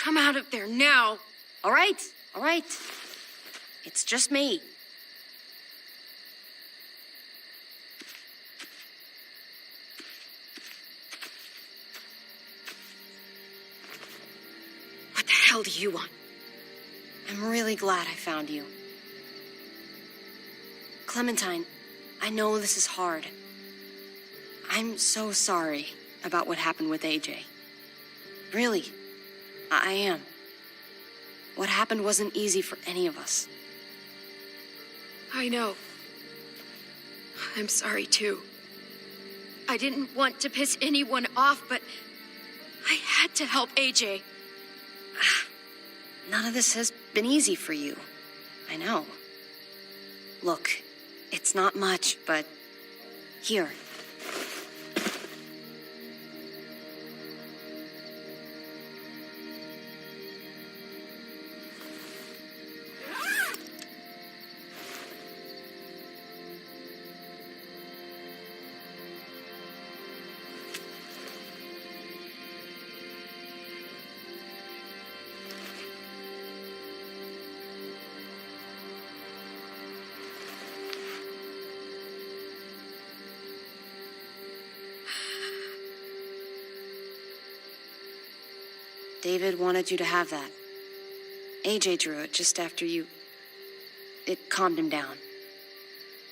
Come out of there now. All right, all right. It's just me. What the hell do you want? I'm really glad I found you. Clementine, I know this is hard. I'm so sorry about what happened with AJ. Really, I am. What happened wasn't easy for any of us. I know. I'm sorry, too. I didn't want to piss anyone off, but I had to help AJ. None of this has been easy for you. I know. Look, it's not much, but here. David wanted you to have that. AJ drew it just after you... It calmed him down.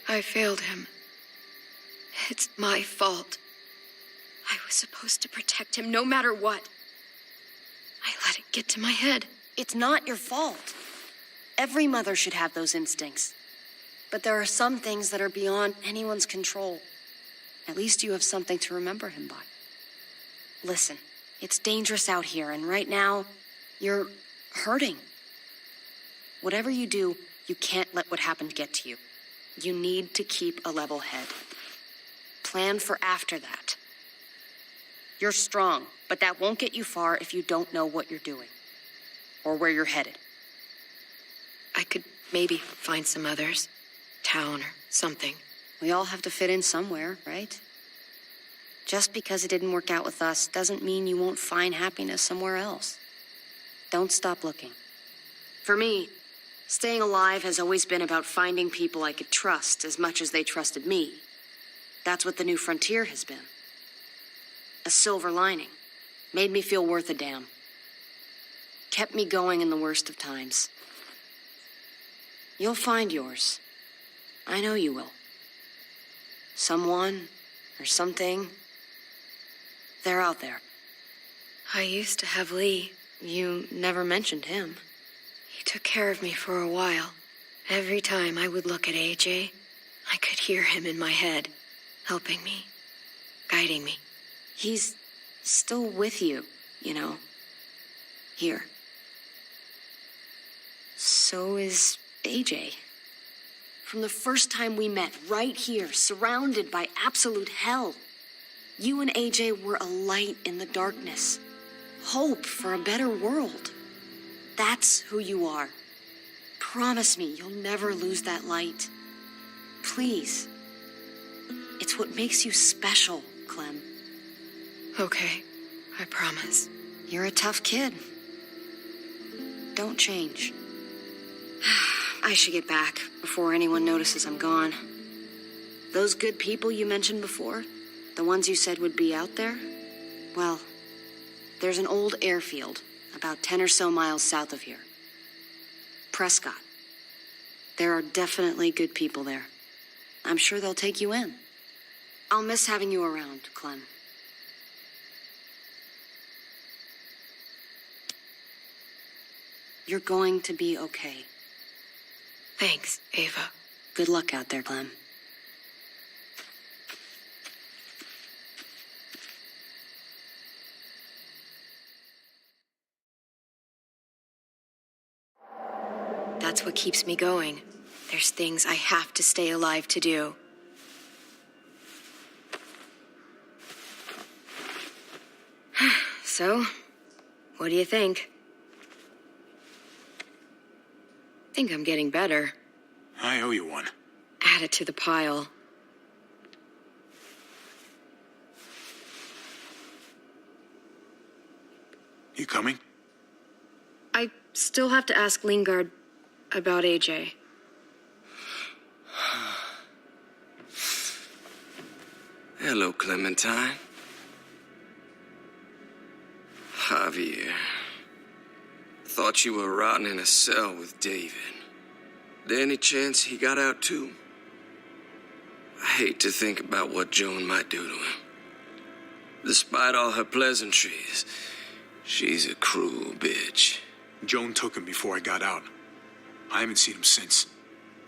I failed him. It's my fault. I was supposed to protect him no matter what. I let it get to my head. It's not your fault. Every mother should have those instincts. But there are some things that are beyond anyone's control. At least you have something to remember him by. Listen, it's dangerous out here, and right now, you're hurting. Whatever you do, you can't let what happened get to you. You need to keep a level head. Plan for after that. You're strong, but that won't get you far if you don't know what you're doing. Or where you're headed. I could maybe find some others. Town or something. We all have to fit in somewhere, right? Just because it didn't work out with us doesn't mean you won't find happiness somewhere else. Don't stop looking. For me, staying alive has always been about finding people I could trust as much as they trusted me. That's what the new frontier has been. A silver lining. Made me feel worth a damn. Kept me going in the worst of times. You'll find yours. I know you will. Someone or something. They're out there. I used to have Lee. You never mentioned him. He took care of me for a while. Every time I would look at AJ, I could hear him in my head, helping me, guiding me. He's still with you, you know. Here. So is AJ. From the first time we met, right here, surrounded by absolute hell. You and AJ were a light in the darkness. Hope for a better world. That's who you are. Promise me you'll never lose that light. Please. It's what makes you special, Clem. Okay, I promise. You're a tough kid. Don't change. I should get back before anyone notices I'm gone. Those good people you mentioned before, the ones you said would be out there, well, there's an old airfield about 10 or so miles south of here. Prescott. There are definitely good people there. I'm sure they'll take you in. I'll miss having you around, Clem. You're going to be okay. Thanks, Ava. Good luck out there, Clem. That's what keeps me going. There's things I have to stay alive to do. So, what do you think? Think I'm getting better. I owe you one. Add it to the pile. You coming? I still have to ask Lingard about AJ. Hello, Clementine. Javier. Thought you were rotting in a cell with David. There any chance he got out too? I hate to think about what Joan might do to him. Despite all her pleasantries, she's a cruel bitch. Joan took him before I got out. I haven't seen him since.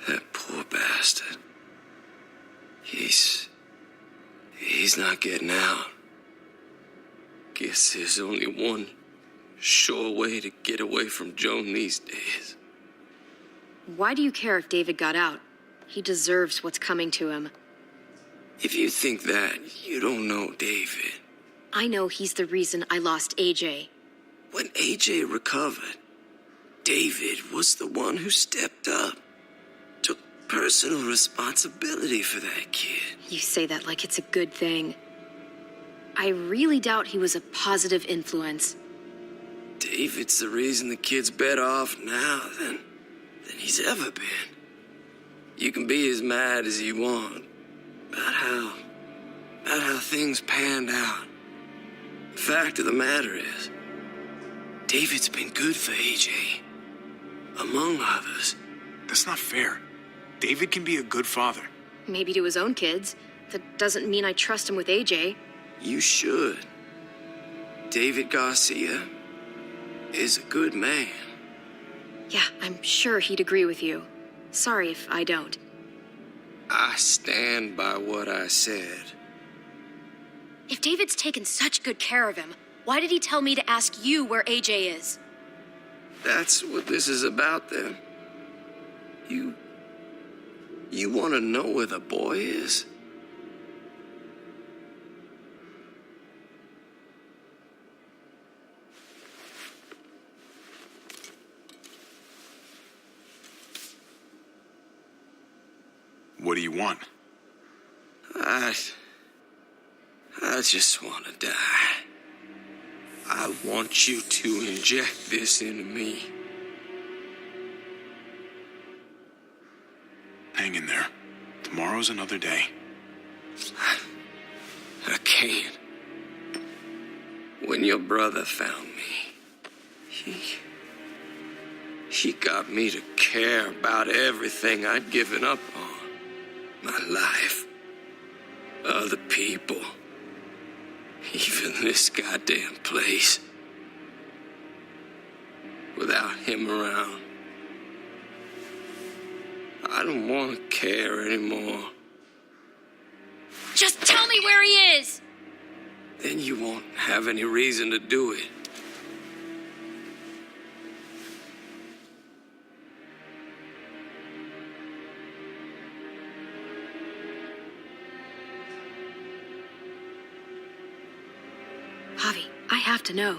That poor bastard. He's not getting out. Guess there's only one sure way to get away from Joan these days. Why do you care if David got out? He deserves what's coming to him. If you think that, you don't know David. I know he's the reason I lost AJ. When AJ recovered, David was the one who stepped up. Took personal responsibility for that kid. You say that like it's a good thing. I really doubt he was a positive influence. David's the reason the kid's better off now than he's ever been. You can be as mad as you want about how things panned out. The fact of the matter is, David's been good for AJ, among others. That's not fair. David can be a good father. Maybe to his own kids. That doesn't mean I trust him with AJ. You should. David Garcia is a good man. Yeah, I'm sure he'd agree with you. Sorry if I don't. I stand by what I said. If David's taken such good care of him, why did he tell me to ask you where AJ is? That's what this is about, then. You want to know where the boy is? What do you want? I just want to die. I want you to inject this into me. Hang in there. Tomorrow's another day. I can't. When your brother found me, he got me to care about everything I'd given up on. My life, other people, even this goddamn place. Without him around, I don't want to care anymore. Just tell me where he is! Then you won't have any reason to do it. Javi, I have to know.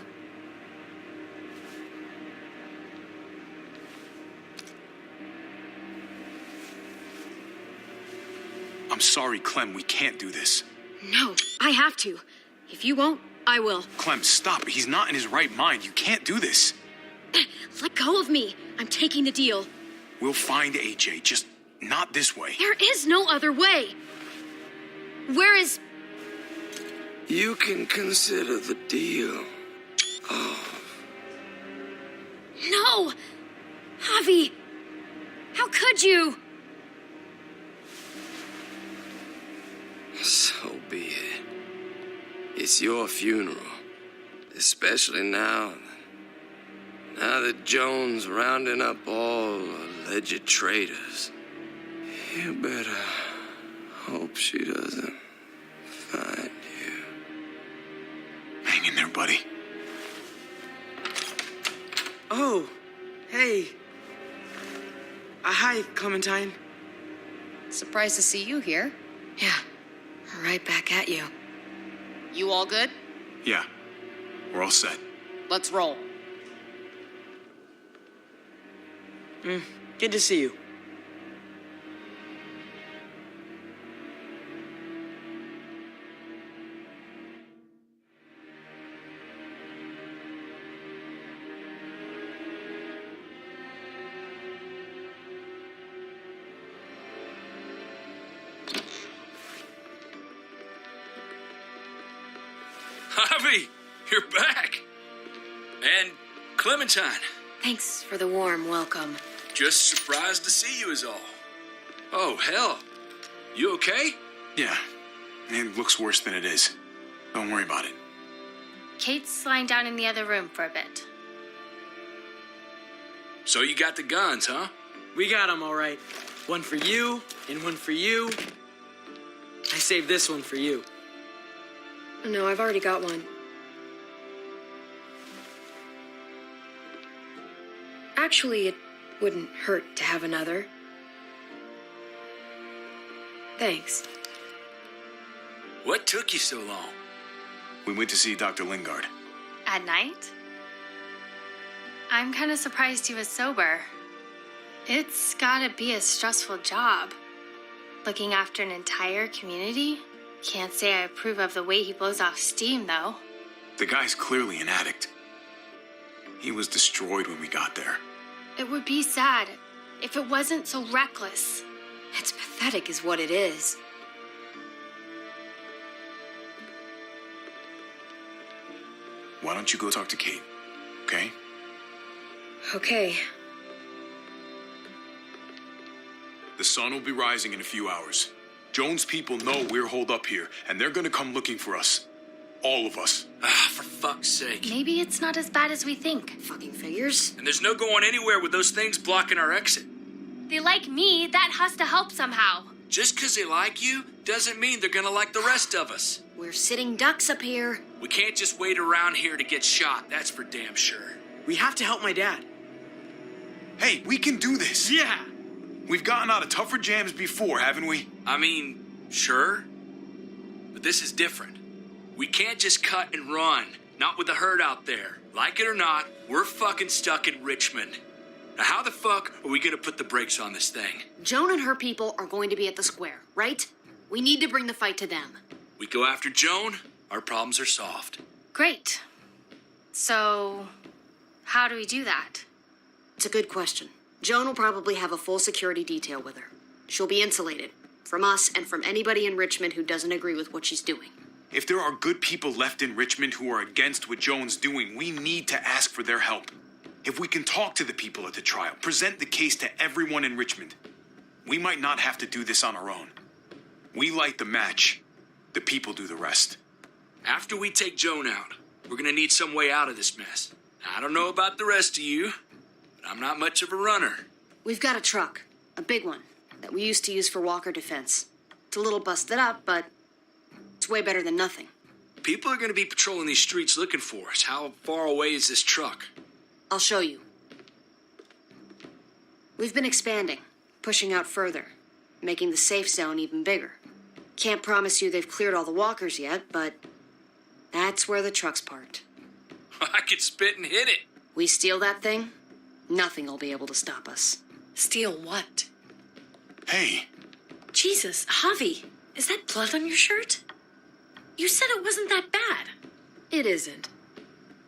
I'm sorry, Clem. We can't do this. No, I have to. If you won't, I will. Clem, stop. He's not in his right mind. You can't do this. Let go of me. I'm taking the deal. We'll find AJ, just not this way. There is no other way. Where is... You can consider the deal. No! Javi! How could you? So be it. It's your funeral. Especially now Now that Joan's rounding up all alleged traitors, you better hope she doesn't find you. Hang in there, buddy. Oh, hey. Hi, Clementine. Surprised to see you here. Yeah, right back at you. You all good? Yeah, we're all set. Let's roll. Good to see you. Javi, you're back. And Clementine, Thanks for the warm welcome. just surprised to see you is all. Oh, hell. You okay? Yeah, it looks worse than it is. Don't worry about it. Kate's lying down in the other room for a bit. So you got the guns, huh? We got them all right. One for you, and one for you. I saved this one for you. No, I've already got one. Actually, it wouldn't hurt to have another. Thanks. What took you so long? We went to see Dr. Lingard. At night? I'm kind of surprised he was sober. It's gotta be a stressful job. Looking after an entire community? Can't say I approve of the way he blows off steam, though. The guy's clearly an addict. He was destroyed when we got there. It would be sad if it wasn't so reckless. It's pathetic is what it is. Why don't you go talk to Kate, okay? Okay. The sun will be rising in a few hours. Joan's people know we're holed up here, and they're gonna come looking for us. All of us. Ah, for fuck's sake. Maybe it's not as bad as we think. Fucking figures. And there's no going anywhere with those things blocking our exit. They like me, that has to help somehow. Just 'cause they like you doesn't mean they're gonna like the rest of us. We're sitting ducks up here. We can't just wait around here to get shot, that's for damn sure. We have to help my dad. Hey, we can do this. Yeah. We've gotten out of tougher jams before, haven't we? I mean, sure. But this is different. We can't just cut and run. Not with the herd out there. Like it or not, we're fucking stuck in Richmond. Now how the fuck are we gonna put the brakes on this thing? Joan and her people are going to be at the square, right? We need to bring the fight to them. We go after Joan, our problems are solved. Great. So, how do we do that? It's a good question. Joan will probably have a full security detail with her. She'll be insulated from us and from anybody in Richmond who doesn't agree with what she's doing. If there are good people left in Richmond who are against what Joan's doing, we need to ask for their help. If we can talk to the people at the trial, present the case to everyone in Richmond, we might not have to do this on our own. We light the match. The people do the rest. After we take Joan out, we're gonna need some way out of this mess. I don't know about the rest of you, but I'm not much of a runner. We've got a truck, a big one, that we used to use for walker defense. It's a little busted up, but it's way better than nothing. People are gonna be patrolling these streets looking for us. How far away is this truck? I'll show you. We've been expanding, pushing out further, making the safe zone even bigger. Can't promise you they've cleared all the walkers yet, but that's where the truck's parked. I could spit and hit it. We steal that thing, nothing will be able to stop us. Steal what? Hey, Jesus, Javi, is that blood on your shirt? You said it wasn't that bad. It isn't.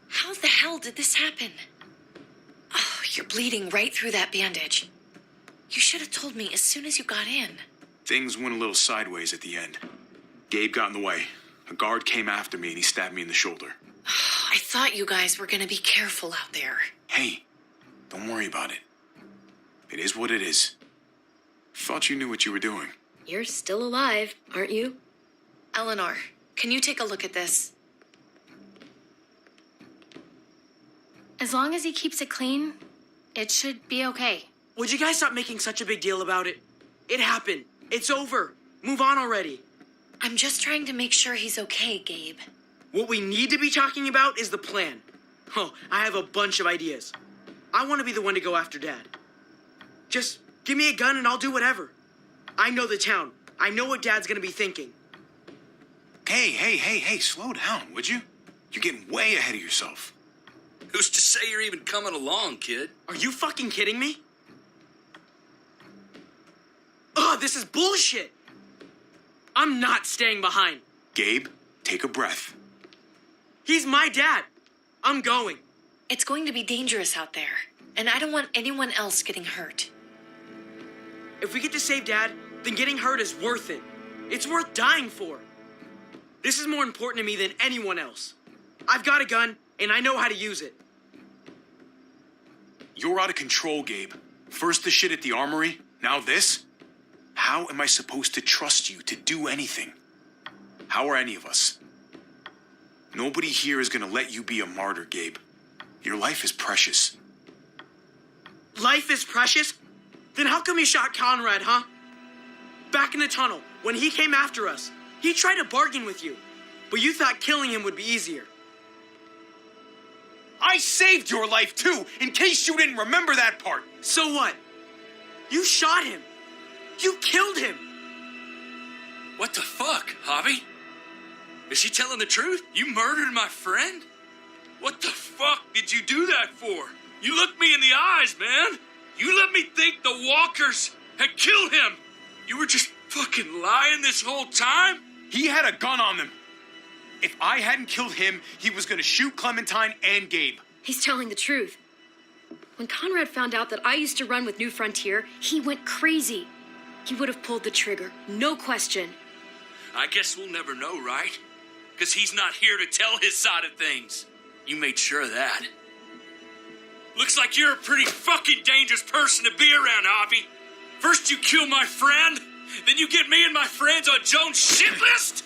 How the hell did this happen? Oh, you're bleeding right through that bandage. You should have told me as soon as you got in. things went a little sideways at the end. Gabe got in the way. A guard came after me and he stabbed me in the shoulder. I thought you guys were gonna be careful out there. Hey, don't worry about it. It is what it is. Thought you knew what you were doing. You're still alive, aren't you? Eleanor, can you take a look at this? As long as he keeps it clean, it should be okay. Would you guys stop making such a big deal about it? It happened. It's over. Move on already. I'm just trying to make sure he's okay, Gabe. What we need to be talking about is the plan. Oh, I have a bunch of ideas. I want to be the one to go after Dad. Just give me a gun and I'll do whatever. I know the town. I know what Dad's gonna be thinking. Hey, slow down, would you? You're getting way ahead of yourself. Who's to say you're even coming along, kid? Are you fucking kidding me? Ugh, this is bullshit. I'm not staying behind. Gabe, take a breath. He's my dad. I'm going. It's going to be dangerous out there, and I don't want anyone else getting hurt. If we get to save Dad, then getting hurt is worth it. It's worth dying for. This is more important to me than anyone else. I've got a gun, and I know how to use it. You're out of control, Gabe. First the shit at the armory, now this? How am I supposed to trust you to do anything? How are any of us? Nobody here is gonna let you be a martyr, Gabe. Your life is precious. Life is precious? Then how come you shot Conrad, huh? Back in the tunnel, when he came after us, he tried to bargain with you, but you thought killing him would be easier. I saved your life too, in case you didn't remember that part. So what? You shot him. You killed him. What the fuck, Javi? Is she telling the truth? You murdered my friend? What the fuck did you do that for? You looked me in the eyes, man. You let me think the walkers had killed him. You were just fucking lying this whole time? He had a gun on them. If I hadn't killed him, he was gonna shoot Clementine and Gabe. He's telling the truth. When Conrad found out that I used to run with New Frontier, he went crazy. He would have pulled the trigger, no question. I guess we'll never know, right? Because he's not here to tell his side of things. You made sure of that. Looks like you're a pretty fucking dangerous person to be around, Javi. First you kill my friend, then you get me and my friends on Joan's shit list?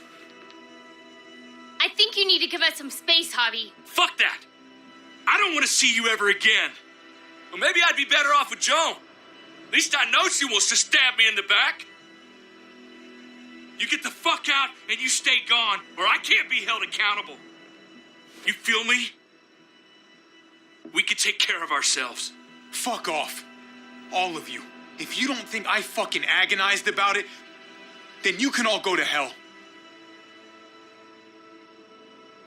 I think you need to give us some space, Javi. Fuck that. I don't want to see you ever again. Well, maybe I'd be better off with Joan. At least I know she wants to stab me in the back. You get the fuck out and you stay gone, or I can't be held accountable. You feel me? We can take care of ourselves. Fuck off. All of you. If you don't think I fucking agonized about it, then you can all go to hell.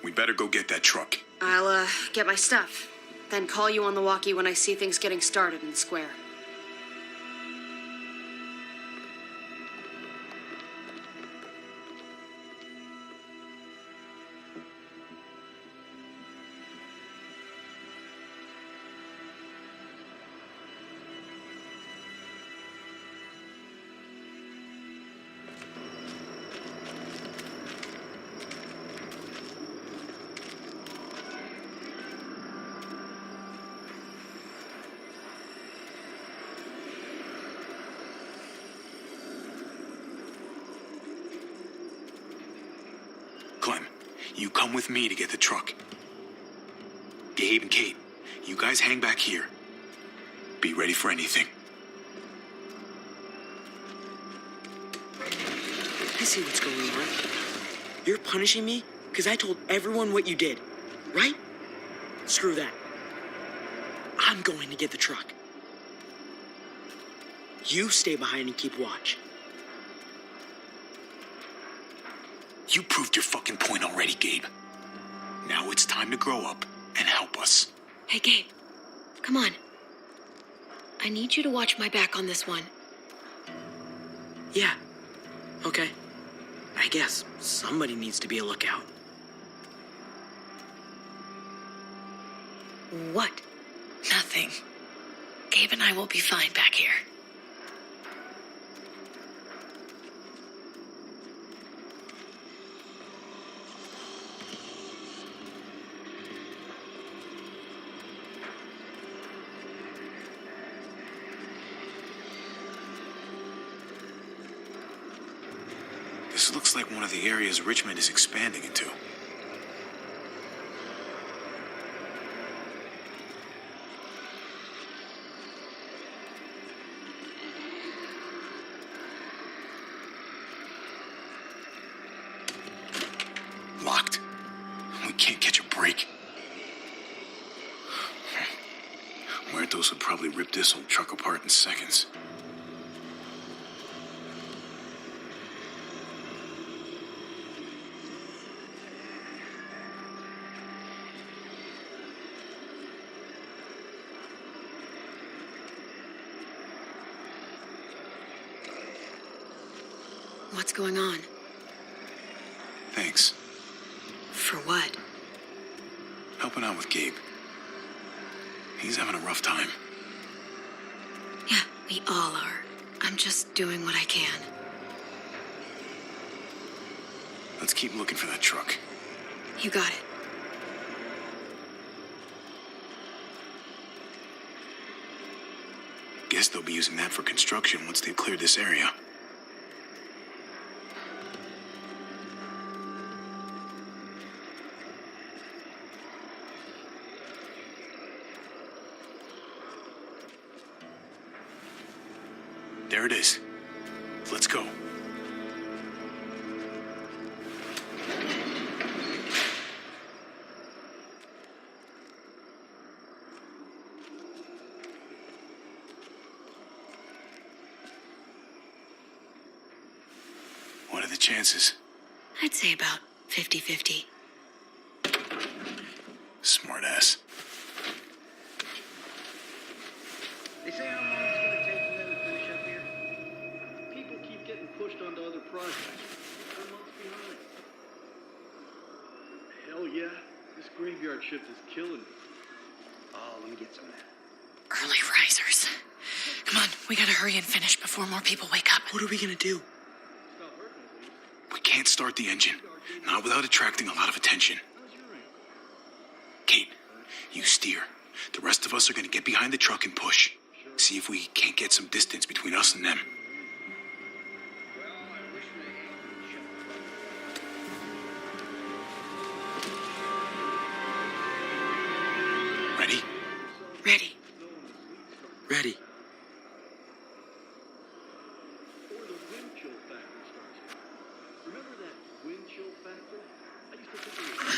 We better go get that truck. I'll, get my stuff. Then call you on the walkie when I see things getting started in the square. Clem, you come with me to get the truck. Gabe and Kate, you guys hang back here. Be ready for anything. I see what's going on. You're punishing me because I told everyone what you did, right? Screw that. I'm going to get the truck. You stay behind and keep watch. You proved your fucking point already, Gabe. Now it's time to grow up and help us. Hey, Gabe. Come on. I need you to watch my back on this one. Yeah. Okay. I guess somebody needs to be a lookout. What? Nothing. Gabe and I will be fine back here. This looks like one of the areas Richmond is expanding into. can't catch a break. Muertos would probably rip this old truck apart in seconds. What's going on? Thanks. For what? Helping out with Gabe. He's having a rough time. Yeah, we all are. I'm just doing what I can. Let's keep looking for that truck. You got it. Guess they'll be using that for construction once they've cleared this area. There it is. Let's go. What are the chances? I'd say about 50-50. Smart ass. They say how long it's going to take for them to finish up here. People keep getting pushed onto other projects. They're months behind. Hell yeah. This graveyard shift is killing me. Oh, let me get some of that. Early risers. Come on, we gotta hurry and finish before more people wake up. What are we gonna do? Stop hurting at least. We can't start the engine. Not without attracting a lot of attention. How's your aim? Kate, you steer. The rest of us are gonna get behind the truck and push. See if we can't get some distance between us and them. Well, I wish my aim would shut. Ready? Ready. Ready. Or the wind chill factor starts. Remember that wind chill factor? I used to think it was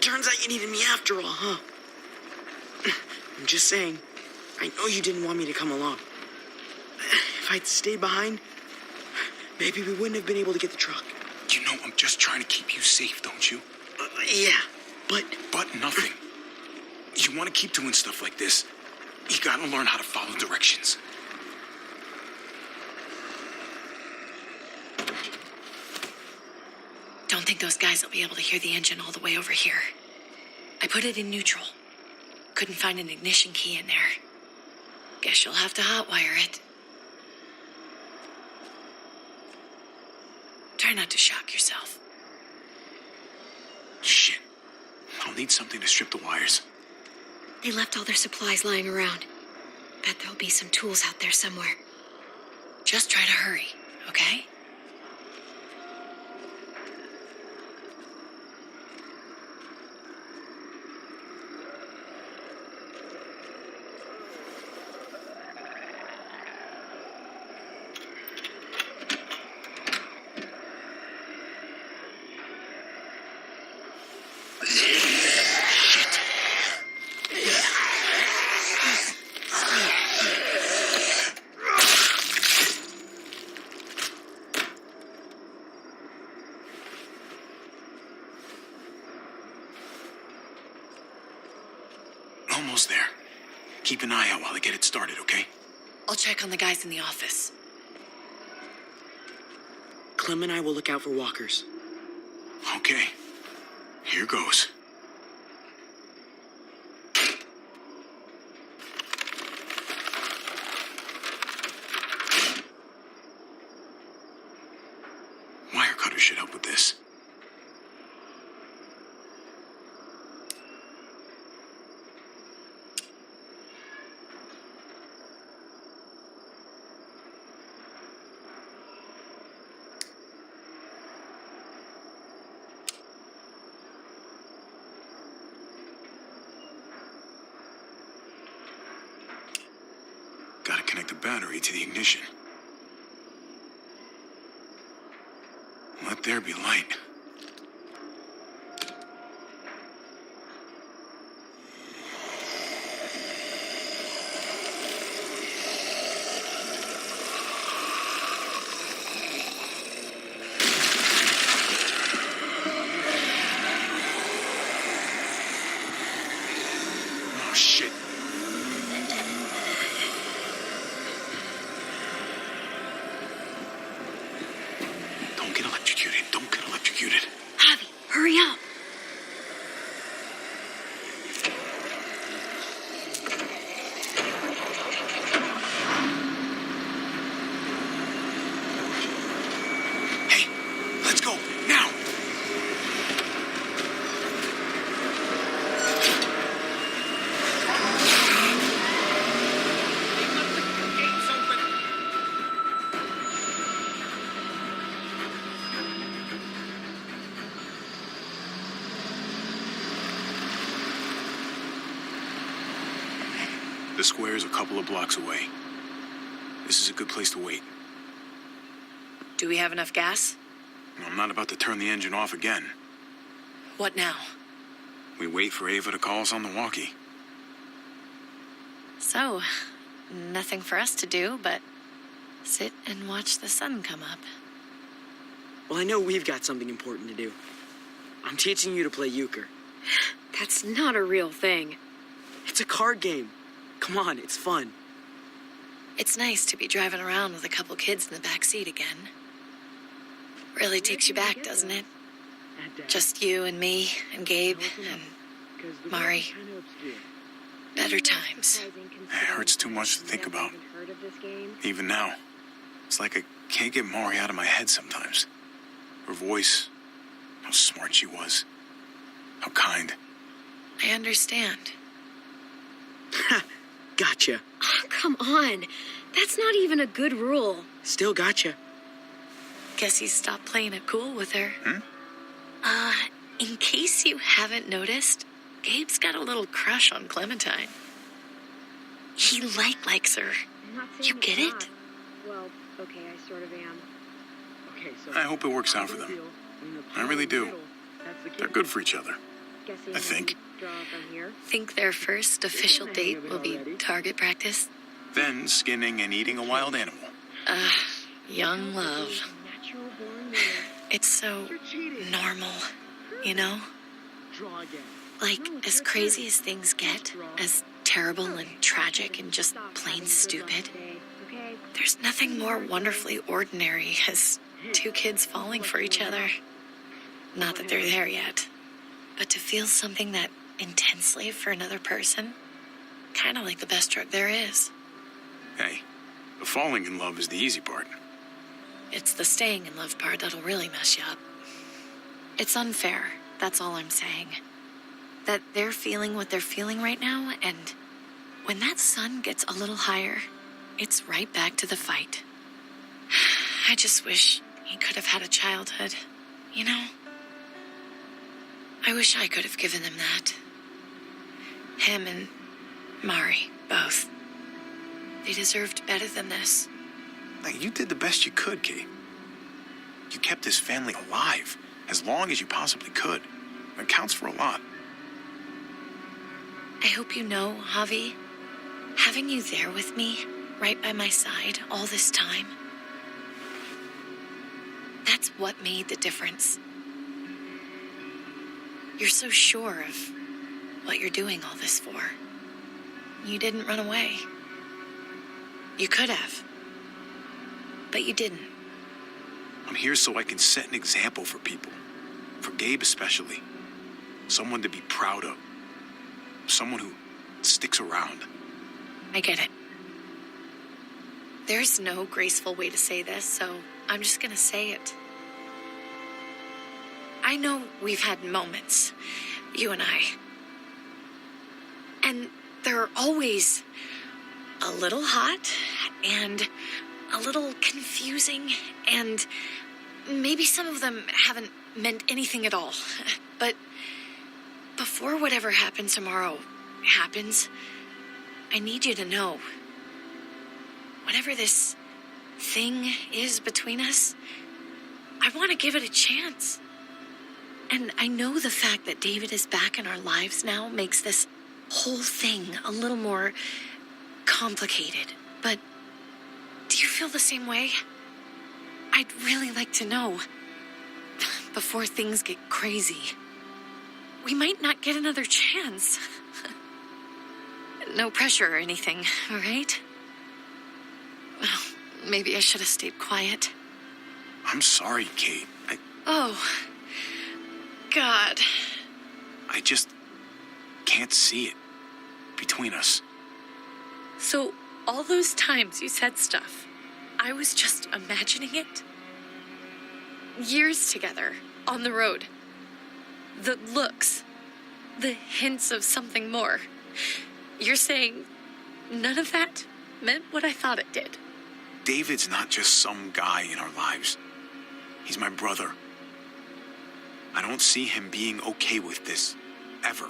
Turns out you needed me after all, huh? I'm just saying, I know you didn't want me to come along. If I'd stayed behind, maybe we wouldn't have been able to get the truck. You know I'm just trying to keep you safe, don't you? Yeah, but But nothing. You want to keep doing stuff like this, you gotta learn how to follow directions. Don't think those guys will be able to hear the engine all the way over here. I put it in neutral. Couldn't find an ignition key in there. Guess you'll have to hotwire it. Try not to shock yourself. Shit. I'll need something to strip the wires. They left all their supplies lying around. Bet there'll be some tools out there somewhere. Just try to hurry, okay? Almost there. Keep an eye out while I get it started, okay? I'll check on the guys in the office. Clem and I will look out for walkers. Okay. Here goes. Wire cutter should help with this. to the ignition. Let there be light. Oh, shit. Don't get electrocuted. Don't get electrocuted. Javi, hurry up. Hey, let's go, now! The square's a couple of blocks away. This is a good place to wait. Do we have enough gas? I'm not about to turn the engine off again. What now? We wait for Ava to call us on the walkie. So, nothing for us to do but sit and watch the sun come up. Well, I know we've got something important to do. I'm teaching you to play euchre. That's not a real thing. It's a card game. Come on, it's fun. It's nice to be driving around with a couple kids in the back seat again. Really takes you back, doesn't it? Just you and me and Gabe and Mari. Better times. It hurts too much to think about. Even now. It's like I can't get Mari out of my head sometimes. Her voice, how smart she was, how kind. I understand. Gotcha. Oh, come on. That's not even a good rule. Still gotcha. Guess he stopped playing it cool with her. Hmm? In case you haven't noticed, Gabe's got a little crush on Clementine. He likes her. You get it? Well, okay, I sort of am. Okay, so I hope it works out for them. I really do. They're good for each other. I think. Think their first official date will be target practice? Then skinning and eating a wild animal. Young love. It's so normal, you know? Draw again. Like, as crazy as things get, as terrible and tragic and just plain stupid, there's nothing more wonderfully ordinary as two kids falling for each other. Not that they're there yet, but to feel something that intensely for another person, kind of like the best drug there is. Hey, the falling in love is the easy part. It's the staying in love part that'll really mess you up. It's unfair, that's all I'm saying. That they're feeling what they're feeling right now, and when that sun gets a little higher, it's right back to the fight. I just wish he could have had a childhood, you know? I wish I could have given them that. Him and Mari, both. They deserved better than this. Like, you did the best you could, Kate. You kept this family alive as long as you possibly could. It counts for a lot. I hope you know, Javi, having you there with me, right by my side all this time, that's what made the difference. You're so sure of what you're doing all this for. You didn't run away. You could have. But you didn't. I'm here so I can set an example for people. For Gabe especially. Someone to be proud of. Someone who sticks around. I get it. There's no graceful way to say this, so I'm just gonna say it. I know we've had moments, you and I. And they're always a little hot and a little confusing, and maybe some of them haven't meant anything at all. But before whatever happens tomorrow happens, I need you to know whatever this thing is between us, I want to give it a chance. And I know the fact that David is back in our lives now makes this whole thing a little more complicated. But do you feel the same way? I'd really like to know before things get crazy. We might not get another chance. No pressure or anything, all right? Well, maybe I should have stayed quiet. I'm sorry, Kate. Oh, God. I just can't see it between us. So, all those times you said stuff, I was just imagining it? Years together, on the road. The looks, the hints of something more. You're saying none of that meant what I thought it did? David's not just some guy in our lives. He's my brother. I don't see him being okay with this, ever.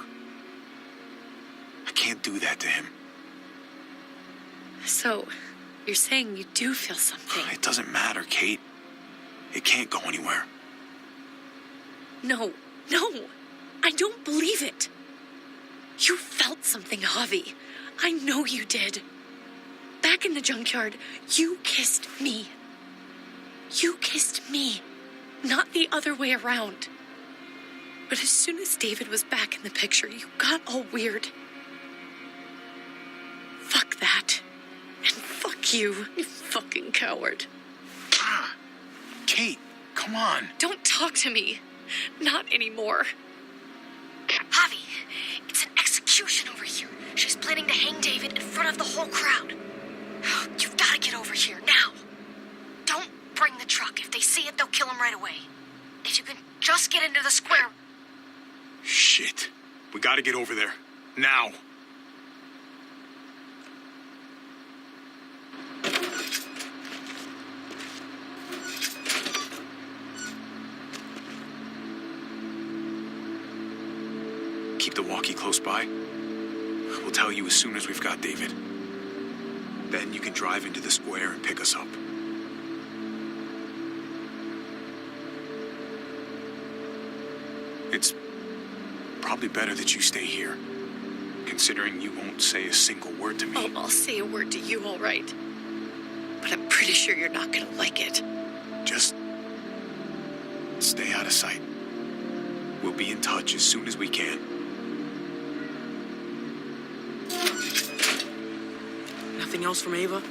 I can't do that to him. So, you're saying you do feel something? It doesn't matter, Kate. It can't go anywhere. No, I don't believe it. You felt something, Javi. I know you did. Back in the junkyard, you kissed me. You kissed me, not the other way around. But as soon as David was back in the picture, you got all weird. Fuck that. And fuck you, you fucking coward. Kate, come on. Don't talk to me. Not anymore. Javi, it's an execution over here. She's planning to hang David in front of the whole crowd. You've got to get over here now. Don't bring the truck. If they see it, they'll kill him right away. If you can just get into the square. Shit. We gotta get over there. Now. Keep the walkie close by. We'll tell you as soon as we've got David. Then you can drive into the square and pick us up. It's probably better that you stay here, considering you won't say a single word to me. Oh, I'll say a word to you, all right. But I'm pretty sure you're not gonna like it. Just stay out of sight. We'll be in touch as soon as we can. Nothing else from Ava?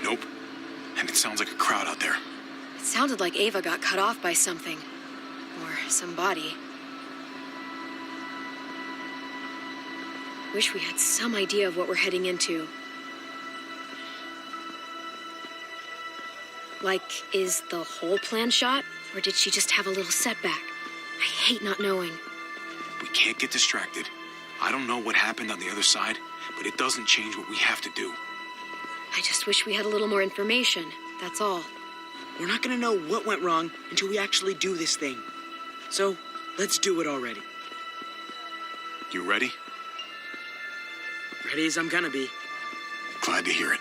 Nope. And it sounds like a crowd out there. It sounded like Ava got cut off by something. Or somebody. Wish we had some idea of what we're heading into. Like, is the whole plan shot? Or did she just have a little setback? I hate not knowing. We can't get distracted. I don't know what happened on the other side, but it doesn't change what we have to do. I just wish we had a little more information, that's all. We're not gonna know what went wrong until we actually do this thing. So, let's do it already. You ready? Ready as I'm gonna be. Glad to hear it.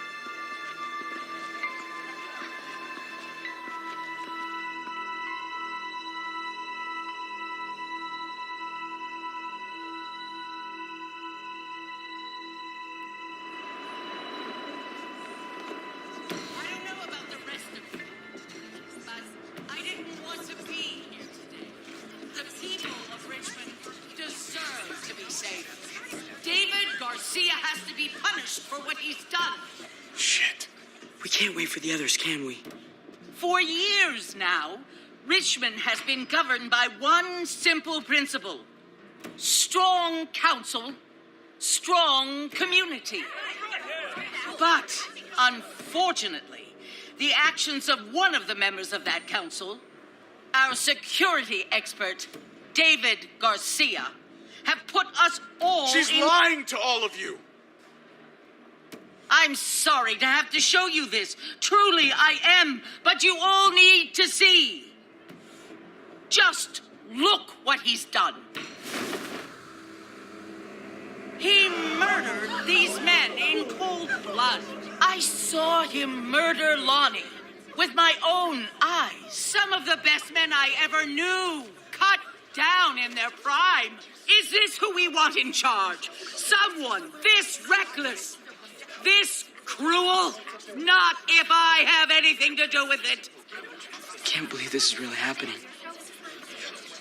I don't know about the rest of you, but I didn't want to be here today. The people of Richmond deserve to be safe. David Garcia has to be punished for what he's done. Shit. We can't wait for the others, can we? For years now, Richmond has been governed by one simple principle: strong council, strong community. But, unfortunately, the actions of one of the members of that council, our security expert, David Garcia, have put us all She's in... lying to all of you. I'm sorry to have to show you this. Truly, I am. But you all need to see. Just look what he's done. He murdered these men in cold blood. I saw him murder Lonnie with my own eyes. Some of the best men I ever knew, cut down in their prime. Is this who we want in charge? Someone this reckless, this cruel? Not if I have anything to do with it. I can't believe this is really happening.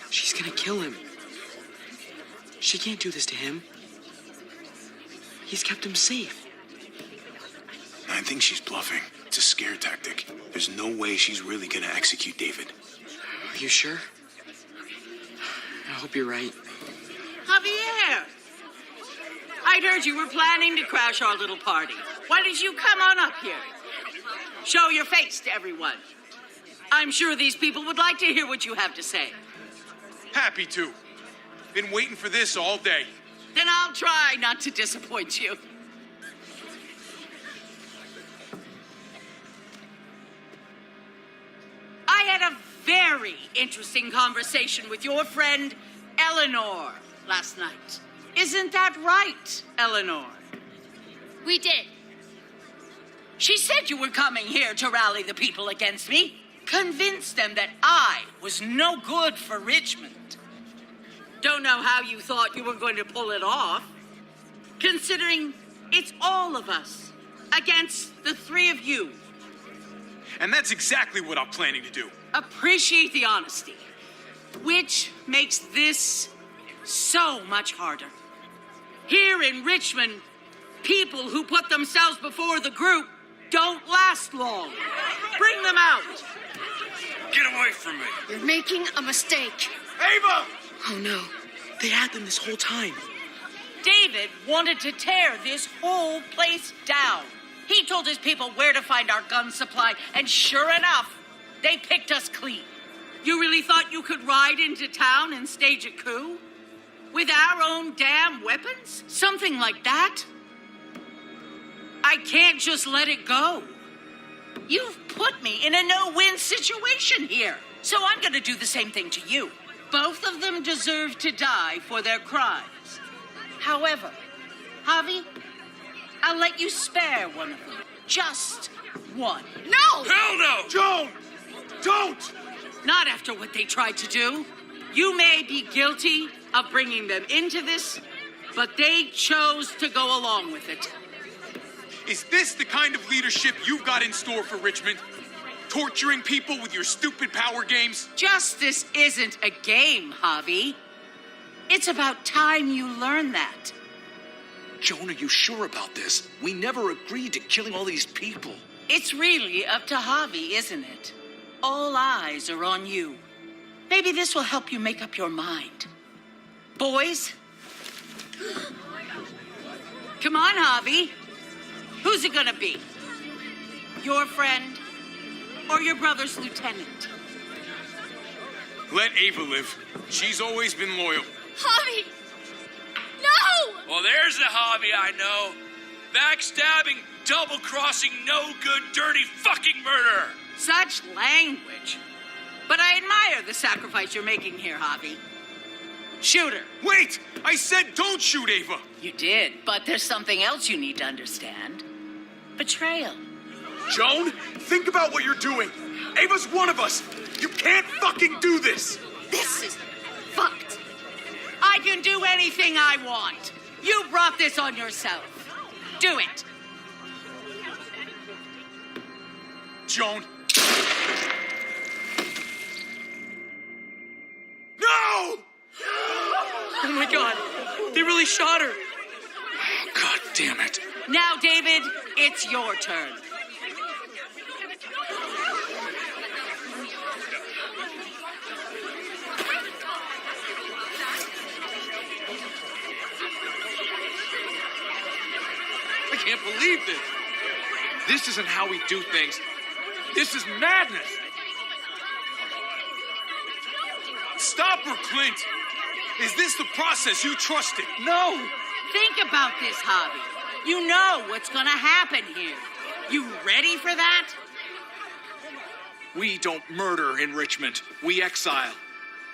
She's gonna kill him. She can't do this to him. He's kept him safe. I think she's bluffing. It's a scare tactic. There's no way she's really gonna execute David. Are you sure? I hope you're right. Javier! I'd heard you were planning to crash our little party. Why did you come on up here? Show your face to everyone. I'm sure these people would like to hear what you have to say. Happy to. Been waiting for this all day. Then I'll try not to disappoint you. I had a very interesting conversation with your friend Eleanor last night. Isn't that right, Eleanor? We did. She said you were coming here to rally the people against me, convince them that I was no good for Richmond. Don't know how you thought you were going to pull it off, considering it's all of us against the three of you. And that's exactly what I'm planning to do. Appreciate the honesty, which makes this so much harder. Here in Richmond, people who put themselves before the group don't last long. Bring them out. Get away from me. You're making a mistake. Ava! Oh no, they had them this whole time. David wanted to tear this whole place down. He told his people where to find our gun supply, and sure enough, they picked us clean. You really thought you could ride into town and stage a coup? With our own damn weapons? Something like that? I can't just let it go. You've put me in a no-win situation here, so I'm gonna do the same thing to you. Both of them deserve to die for their crimes. However, Javi, I'll let you spare one of them. Just one. No! Hell no! Joan! Don't! Not after what they tried to do. You may be guilty of bringing them into this, but they chose to go along with it. Is this the kind of leadership you've got in store for Richmond? Torturing people with your stupid power games? Justice isn't a game, Javi. It's about time you learn that. Joan, are you sure about this? We never agreed to killing all these people. It's really up to Javi, isn't it? All eyes are on you. Maybe this will help you make up your mind. Boys? Come on, Javi. Who's it gonna be? Your friend or your brother's lieutenant? Let Ava live. She's always been loyal. Javi! No! Well, there's the hobby I know. Backstabbing, double-crossing, no-good, dirty fucking murderer. Such language. But I admire the sacrifice you're making here, Javi. Shoot her. Wait! I said don't shoot Ava! You did, but there's something else you need to understand. Betrayal. Joan, think about what you're doing. Ava's one of us. You can't fucking do this. This is fucked. I can do anything I want. You brought this on yourself. Do it. Joan. No! Oh my god, they really shot her. God damn it. Now, David, it's your turn. I can't believe this. This isn't how we do things. This is madness. Stop her, Clint. Is this the process you trusted? No. Think about this, Javi. You know what's gonna happen here. You ready for that? We don't murder in Richmond. We exile.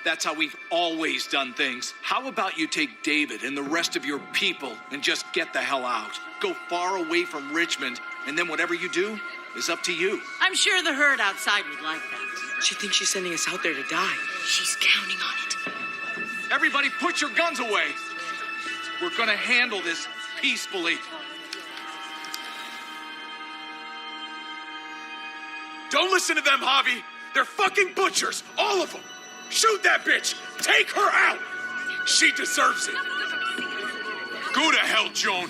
That's how we've always done things. How about you take David and the rest of your people and just get the hell out? Go far away from Richmond, and then whatever you do is up to you. I'm sure the herd outside would like that. She thinks she's sending us out there to die. She's counting on it. Everybody put your guns away. We're gonna handle this peacefully. Don't listen to them, Javi. They're fucking butchers, all of them. Shoot that bitch. Take her out. She deserves it. Go to hell, Joan.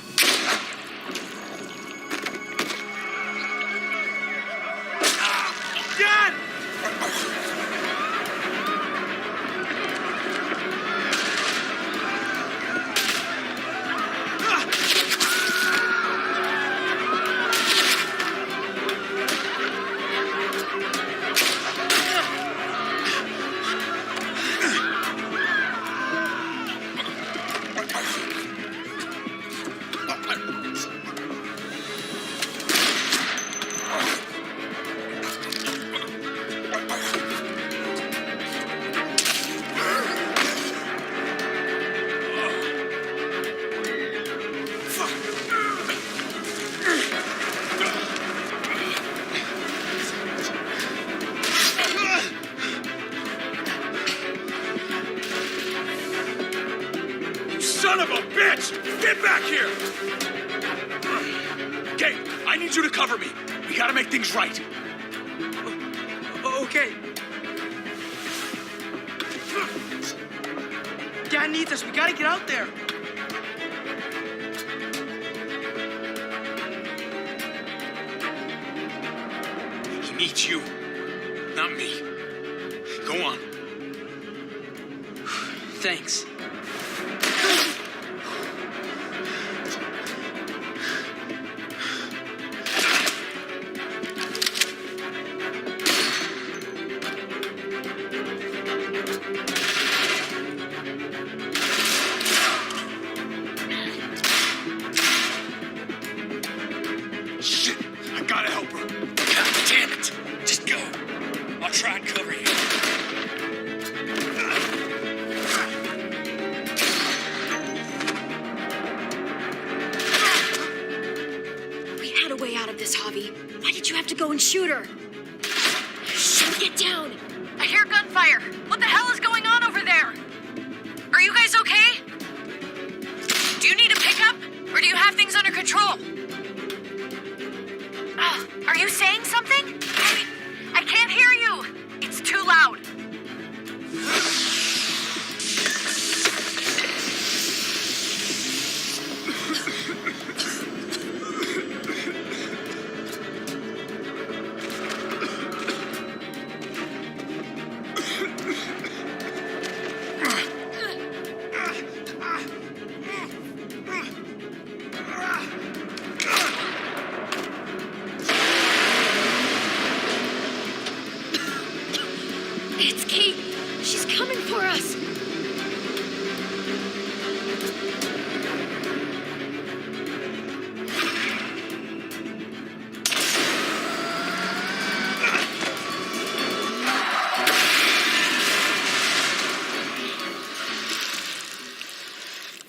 Dad! Son of a bitch! Get back here! Okay, I need you to cover me. We gotta make things right. Okay. Dad needs us. We gotta get out there. He needs you, not me. Go on. Thanks. Shit, I gotta help her. God damn it. Just go. I'll try and cover you. We had a way out of this, Javi. Why did you have to go and shoot her? Shit, get down. I hear gunfire. What the hell is going on over there? Are you guys okay? Do you need a pickup? Or do you have things under control? Are you saying something? I can't hear you. It's too loud. It's Kate. She's coming for us.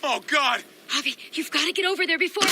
Oh, God! Javi, you've got to get over there before...